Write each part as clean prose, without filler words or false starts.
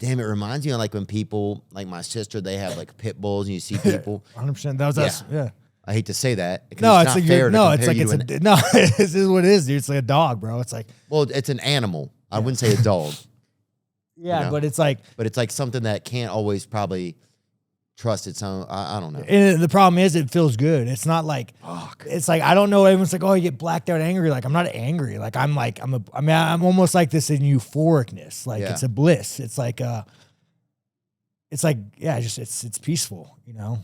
Damn, it reminds me of like when people, like my sister, they have like pit bulls and you see people. 100%. That was us. Yeah. I hate to say that. No, it's not fair to compare you to this is what it is, dude. It's like a dog, bro. It's like, well, it's an animal. I wouldn't say a dog. Yeah, you know? but it's like something that can't always probably trust its own. I don't know. And the problem is it feels good. It's not like, it's like, I don't know. Everyone's like, oh, you get blacked out angry. Like, I'm not angry. Like, I'm almost like this in euphoricness. Like it's a bliss. It's like, yeah, it's peaceful, you know?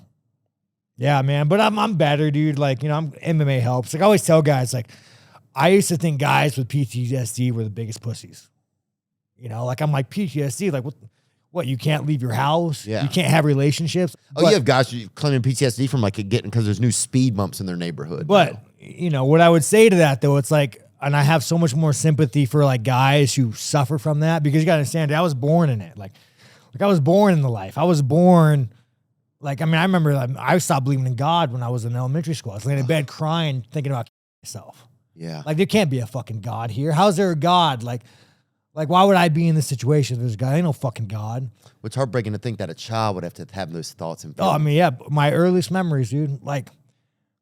Yeah, man. But I'm better, dude. Like, you know, MMA helps. Like I always tell guys, like, I used to think guys with PTSD were the biggest pussies. You know, like I'm like PTSD, like what you can't leave your house, you can't have relationships. You have guys claiming PTSD from like getting because there's new speed bumps in their neighborhood. But you know what I would say to that though, it's like, and I have so much more sympathy for like guys who suffer from that because you gotta understand, I was born in it. Like I was born in the life. I was born. Like, I mean, I remember I stopped believing in God when I was in elementary school. I was laying in bed crying, thinking about myself. Yeah. Like, there can't be a fucking God here. How's there a God? Like, why would I be in this situation if there's a God? Ain't no fucking God. It's heartbreaking to think that a child would have to have those thoughts and feelings. Oh, I mean, yeah, my earliest memories, dude. Like,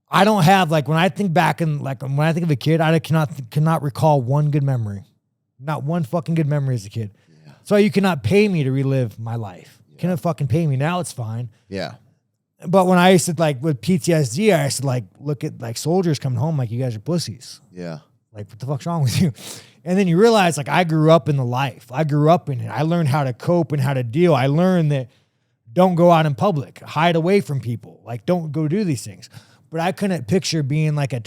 I don't have, like, when I think back and, like, when I think of a kid, I cannot recall one good memory. Not one fucking good memory as a kid. Yeah. So you cannot pay me to relive my life. Cannot fucking pay me. Now it's fine. Yeah. But when I used to, like, with PTSD, I used to, like, look at, like, soldiers coming home like, you guys are pussies. Yeah. Like, what the fuck's wrong with you? And then you realize, like, I grew up in the life. I grew up in it. I learned how to cope and how to deal. I learned that don't go out in public. Hide away from people. Like, don't go do these things. But I couldn't picture being, like, I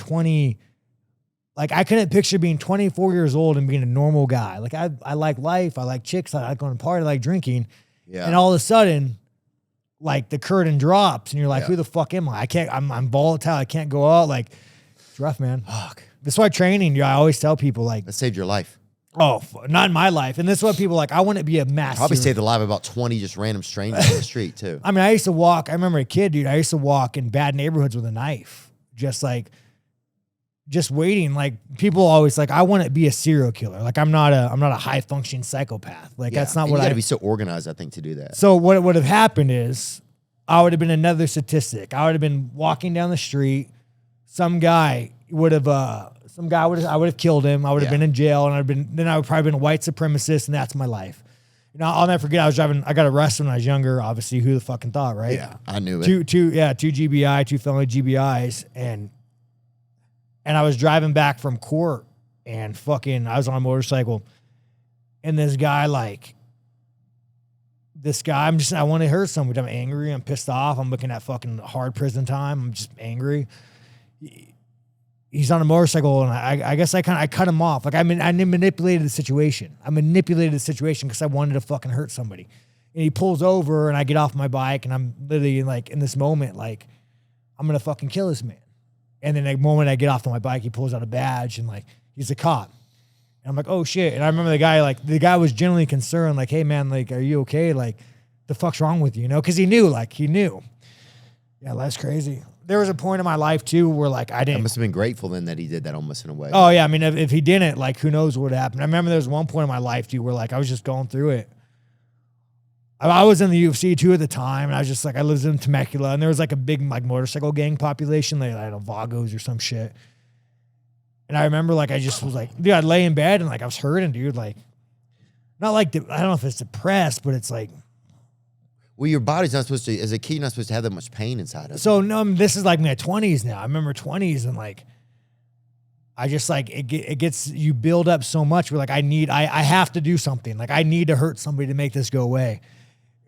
couldn't picture being 24 years old and being a normal guy. Like, I like life. I like chicks. I like going to party. I like drinking. Yeah. And all of a sudden, like the curtain drops and you're like, who the fuck am I? I'm volatile. I can't go out. Like, it's rough, man. Fuck. That's why training, I always tell people, like, that saved your life. Oh, not in my life. And this is what people like, I want to be a master. Probably saved the life of about 20 just random strangers on the street too. I mean, I remember a kid, dude, I used to walk in bad neighborhoods with a knife. Just waiting. Like, people always like, I want to be a serial killer. Like, I'm not a high functioning psychopath. Like, that's not what you gotta be so organized, I think, to do that. So what would have happened is I would have been another statistic. I would have been walking down the street. I would have killed him. I would have been in jail, and I would probably been a white supremacist, and that's my life. You know, I'll never forget. I got arrested when I was younger. Obviously, who the fucking thought, right? Yeah, I knew it. Two GBI, two felony GBIs, and I was driving back from court, and I was on a motorcycle, and this guy, I want to hurt somebody. I'm angry. I'm pissed off. I'm looking at fucking hard prison time. I'm just angry. He's on a motorcycle, and I guess I cut him off. Like, I manipulated the situation. I manipulated the situation because I wanted to fucking hurt somebody. And he pulls over, and I get off my bike, and I'm literally like in this moment, like, I'm gonna fucking kill this man. And then the moment I get off my bike, he pulls out a badge, and like, he's a cop. And I'm like, oh shit. And I remember the guy was genuinely concerned, like, hey man, like, are you okay? Like, the fuck's wrong with you? You know? Cause he knew. Yeah, that's crazy. There was a point in my life too where, like, I must have been grateful then that he did that almost in a way. Oh yeah. I mean, if he didn't, like, who knows what would happen. I remember there was one point in my life too where, like, I was just going through it. I was in the UFC too at the time, and I was just like, I lived in Temecula, and there was like a big, like, motorcycle gang population, like, I don't know, Vagos or some shit. And I remember, like, I just was like, dude, I'd lay in bed and, like, I was hurting, dude. Like, not like, I don't know if it's depressed, but it's like, well, your body's not supposed to, as a kid, you're not supposed to have that much pain inside of it. So no, this is like my 20s now. I remember 20s, and like, I just, like, it gets, you build up so much. We're like, I have to do something. Like, I need to hurt somebody to make this go away.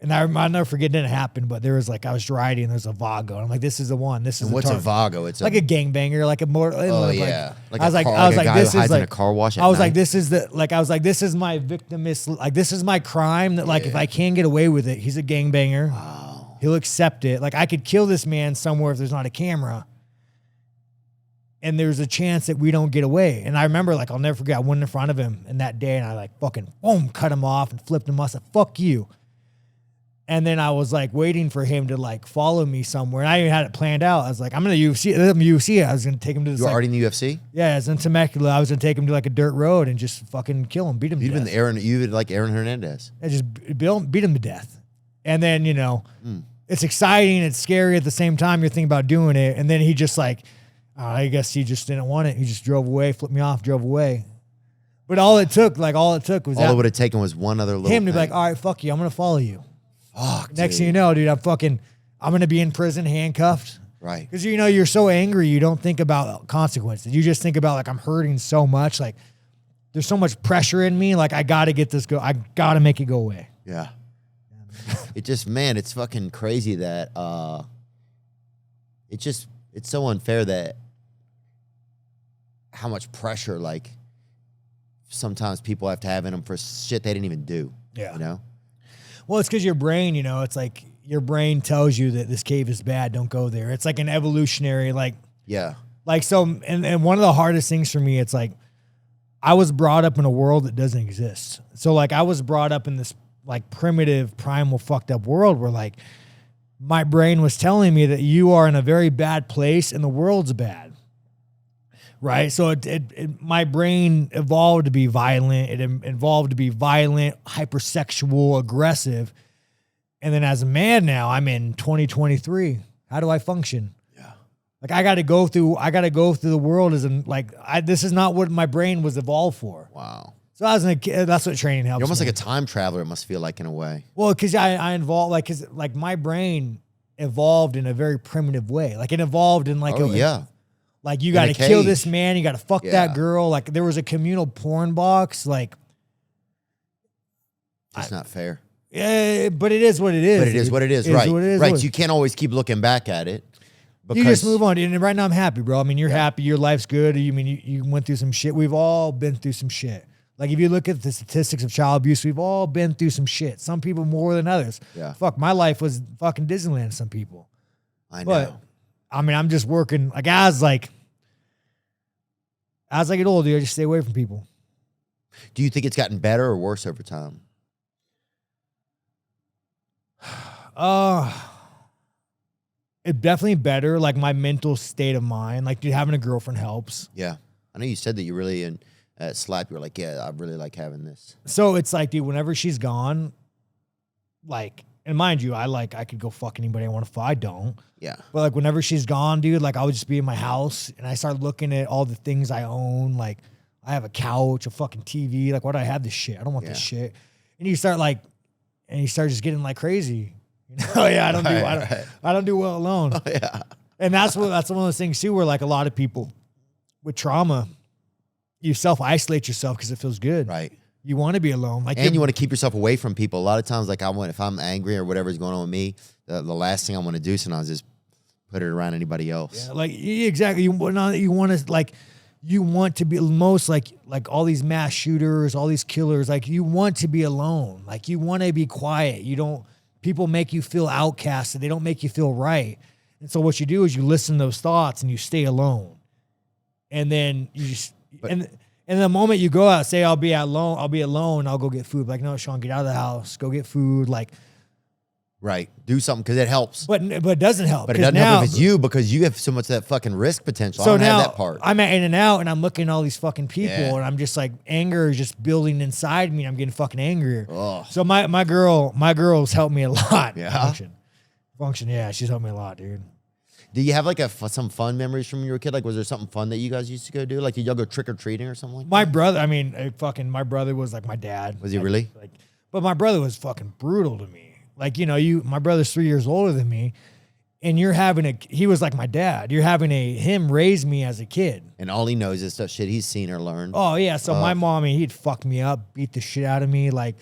And I'll never forget, it didn't happen, but there was, like, I was riding, and there's a Vago, and I'm like, this is the one. This is and the what's target. a Vago? It's like a gangbanger, like a more. Oh yeah, like I was like, this is like a car wash. I was like, this is this is my victimist. Like, this is my crime. That, like, if I can get away with it, he's a gangbanger. Wow. He'll accept it. Like, I could kill this man somewhere if there's not a camera, and there's a chance that we don't get away. And I remember, like, I'll never forget, I went in front of him in that day, and I, like, fucking boom, cut him off and flipped him off. I said, fuck you. And then I was like waiting for him to like follow me somewhere. And I even had it planned out. I was like, I'm going to UFC. I was going to take him to this. You were like, already in the UFC? yeah, it's in Temecula. I was going to take him to like a dirt road and just fucking kill him, beat him to You'd death. been you would like Aaron Hernandez. And just beat him to death. And then, you know, it's exciting. It's scary at the same time. You're thinking about doing it. And then he just like, I guess he just didn't want it. He just drove away, flipped me off, drove away. But all it took was all it would have taken was one other little him to thing. be like, all right, fuck you. I'm going to follow you. Fuck, Next thing you know, dude, I'm going to be in prison, handcuffed. Right. Because, you know, you're so angry, you don't think about consequences. You just think about, like, I'm hurting so much. Like, there's so much pressure in me. Like, I got to get this I got to make it go away. Yeah. It just, man, it's fucking crazy that it's so unfair that how much pressure, like, sometimes people have to have in them for shit they didn't even do. Yeah. You know? Well, it's because your brain, you know, it's like your brain tells you that this cave is bad. Don't go there. It's like an evolutionary, like, yeah. Like, so, and one of the hardest things for me, it's like, I was brought up in a world that doesn't exist. So, like, I was brought up in this, like, primitive, primal, fucked up world where, like, my brain was telling me that you are in a very bad place and the world's bad. Right? So, my brain evolved to be violent. It evolved to be violent, hypersexual, aggressive. And then as a man now, I'm in 2023. How do I function? Yeah. Like, I got to go through the world as in, like, this is not what my brain was evolved for. Wow. So I was in that's what training helps. You're almost me. like a time traveler, it must feel like, in a way. Well, because I involved, like, because, like, my brain evolved in a very primitive way. Like, it evolved in, like, like, you got to kill this man, you got to fuck that girl. Like, there was a communal porn box. Like, it's not fair. Yeah, but it is what it is. But it is what it is, right? Right. So you can't always keep looking back at it. You just move on. And right now I'm happy, bro. I mean, you're happy. Your life's good. You mean you went through some shit. We've all been through some shit. Like, if you look at the statistics of child abuse, we've all been through some shit. Some people more than others. Yeah. Fuck, my life was fucking Disneyland to some people. I know. But, I mean, I'm just working. Like, as I get older, I just stay away from people. Do you think it's gotten better or worse over time? It definitely better. Like, my mental state of mind. Like, dude, having a girlfriend helps. Yeah. I know you said that you really, at Slap, you were like, yeah, I really like having this. So it's like, dude, whenever she's gone, like, and mind you, I could go fuck anybody I want to fuck. I don't. Yeah. But, like, whenever she's gone, dude, like, I would just be in my house and I start looking at all the things I own. Like, I have a couch, a fucking TV. Like, why do I have this shit? I don't want this shit. And you start just getting like crazy. You know, I don't do well alone. Oh, yeah. And that's one of those things too, where, like, a lot of people with trauma, you self-isolate yourself because it feels good. Right. You want to be alone. Like, and you want to keep yourself away from people. A lot of times, like, if I'm angry or whatever's going on with me, the last thing I want to do sometimes is put it around anybody else. Yeah, like, exactly. You want to, like, you want to be most like all these mass shooters, all these killers. Like, you want to be alone. Like, you want to be quiet. People make you feel outcasted. They don't make you feel right. And so what you do is you listen to those thoughts and you stay alone. And then you just, and the moment you go out, say, I'll be alone, I'll go get food. Like, no, Sean, get out of the house, go get food. Like, right. Do something because it helps. But it doesn't help. But it doesn't help if it's you because you have so much of that fucking risk potential. So I don't have that part. I'm at In-N-Out and I'm looking at all these fucking people and I'm just like, anger is just building inside me. And I'm getting fucking angrier. Ugh. So my girl's helped me a lot. Yeah. Function. Yeah. She's helped me a lot, dude. Do you have like some fun memories from when you were a kid? Like, was there something fun that you guys used to go do? Like, did y'all go trick or treating or something like that? My brother, my brother was like my dad. Was he really? Like, but my brother was fucking brutal to me. Like, you know, my brother's 3 years older than me, and he was like my dad. You're having him raise me as a kid. And all he knows is stuff shit he's seen or learned. Oh, yeah. So my mom, he'd fuck me up, beat the shit out of me. Like,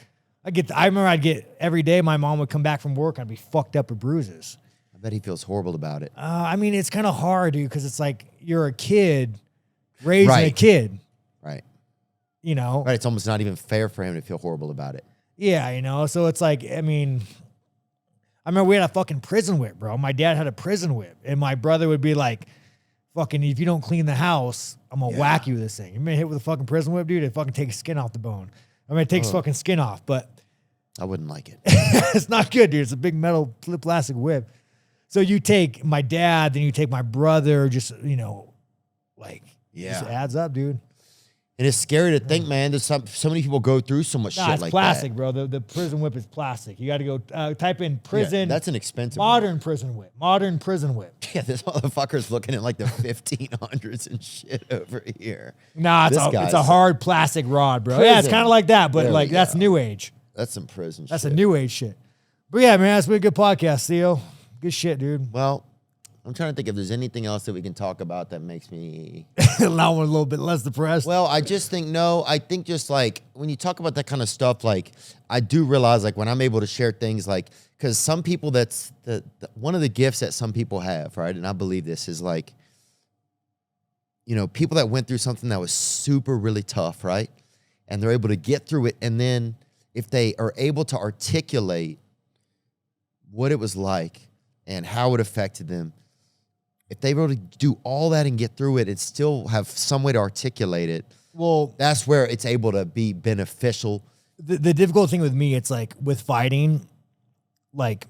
I remember every day my mom would come back from work, I'd be fucked up with bruises. I bet he feels horrible about it. I mean, it's kind of hard, dude, because it's like you're a kid raising a kid. Right. You know? Right. It's almost not even fair for him to feel horrible about it. Yeah, you know? So it's like, I mean, I remember we had a fucking prison whip, bro. My dad had a prison whip, and my brother would be like, fucking, if you don't clean the house, I'm going to whack you with this thing. You're going to hit with a fucking prison whip, dude? It fucking takes skin off the bone. I mean, it takes fucking skin off, but I wouldn't like it. It's not good, dude. It's a big metal plastic whip. So you take my dad, then you take my brother, just, you know, like, just adds up, dude. And it's scary to think, man, there's so many people go through so much shit it's like plastic, that. bro. The prison whip is plastic. You got to go type in prison. Yeah, that's an expensive modern one. prison whip. Modern prison whip. Yeah, this motherfucker's looking at like the 1500s and shit over here. Nah, it's a hard plastic rod, bro. Yeah, it's kind of like that, but There like we that's go. new age. That's some prison shit. That's a new age shit. But yeah, man, it's been a good podcast, Theo. Good shit, dude. Well, I'm trying to think if there's anything else that we can talk about that makes me... Now I'm a little bit less depressed. Well, I just think, I think just like when you talk about that kind of stuff, like I do realize like when I'm able to share things like, because some people that's one of the gifts that some people have, right? And I believe this is like, you know, people that went through something that was super really tough, right? And they're able to get through it. And then if they are able to articulate what it was like and how it affected them, if they were able to do all that and get through it and still have some way to articulate it, well, that's where it's able to be beneficial. The difficult thing with me, it's like with fighting, like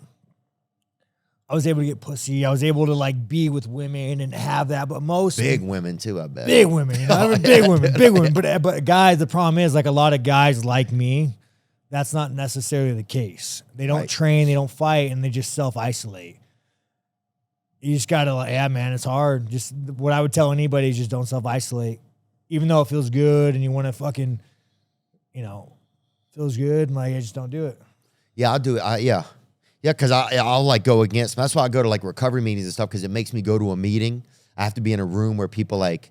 I was able to get pussy. I was able to like be with women and have that, but most big women too, I bet. Big women, you know, big women. But guys, the problem is like a lot of guys like me, that's not necessarily the case. They don't train, they don't fight, and they just self-isolate. You just gotta, like, yeah, man, it's hard. Just what I would tell anybody is just don't self-isolate. Even though it feels good and you want to fucking, you know, feels good, and like, I just don't do it. Yeah, I'll do it. Yeah, because I'll like go against. That's why I go to like recovery meetings and stuff, because it makes me go to a meeting. I have to be in a room where people like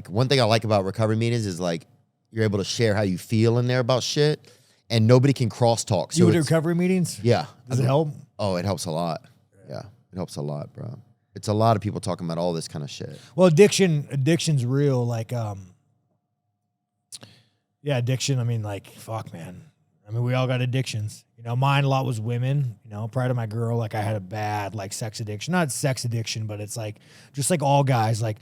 one thing I like about recovery meetings is like you're able to share how you feel in there about shit, and nobody can crosstalk. So you do recovery meetings? Yeah. Does it help? Oh, it helps a lot. Yeah. It helps a lot, bro. It's a lot of people talking about all this kind of shit. Well, addiction's real. Like, yeah, addiction. I mean, like, fuck, man. I mean, we all got addictions. You know, mine a lot was women. You know, prior to my girl, like, I had a bad, like, sex addiction. Not sex addiction, but it's like, just like all guys, like,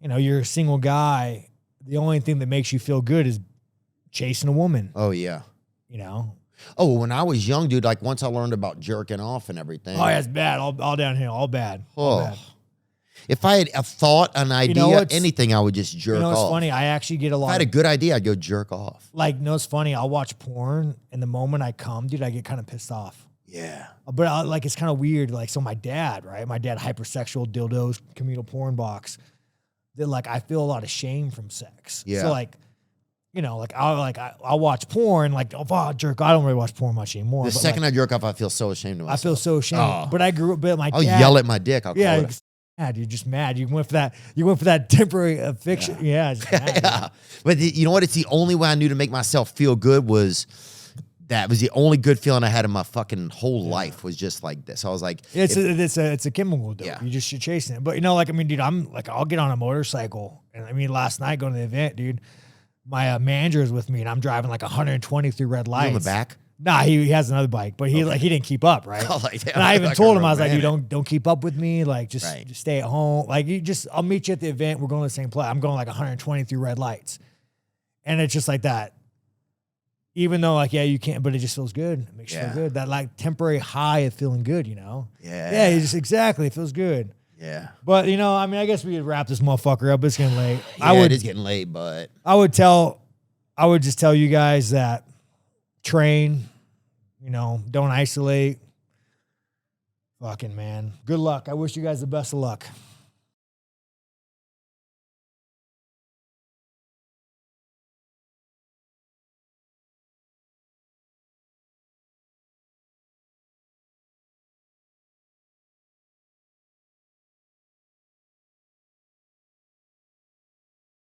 you know, you're a single guy. The only thing that makes you feel good is chasing a woman. Oh, yeah. You know? Oh, when I was young, dude, like once I learned about jerking off and everything. Oh, yeah, it's bad. All downhill. All bad. All bad. If I had a thought, an idea, anything, I would just jerk off. You know what's funny? I actually get a lot. If I had a good idea, I'd go jerk off. Like, no, it's funny. I'll watch porn, and the moment I come, dude, I get kind of pissed off. Yeah. But like, it's kind of weird. Like, so my dad, right? My dad, hypersexual, dildos, communal porn box. That like, I feel a lot of shame from sex. Yeah. So like, you know, like I'll watch porn, like, oh, I jerk. I don't really watch porn much anymore. The second I jerk off, I feel so ashamed of myself. I feel so ashamed. Oh. But I grew up, but my dad. I'll yell at my dick. I'll call it. Mad. You're just mad. You went for that temporary fiction. Yeah. Yeah. But you know what? It's the only way I knew to make myself feel good was that was the only good feeling I had in my fucking whole life was just like this. I was like, it's a chemical, though. Yeah. You're chasing it. But you know, like, I mean, dude, I'm like, I'll get on a motorcycle. And I mean, last night going to the event, dude, my manager is with me and I'm driving like 120 through red lights. On the back? Nah, he has another bike, but he didn't keep up, right? And I even told him, I was like, dude, don't keep up with me. Like, just stay at home. Like, I'll meet you at the event. We're going to the same place. I'm going like 120 through red lights. And it's just like that. Even though, like, yeah, you can't, but it just feels good. It makes you feel good. That like temporary high of feeling good, you know? Yeah. Yeah, exactly. It feels good. Yeah. But, you know, I mean, I guess we could wrap this motherfucker up. It's getting late. Yeah, it is getting late, but I would just tell you guys that train, you know, don't isolate. Fucking man. Good luck. I wish you guys the best of luck.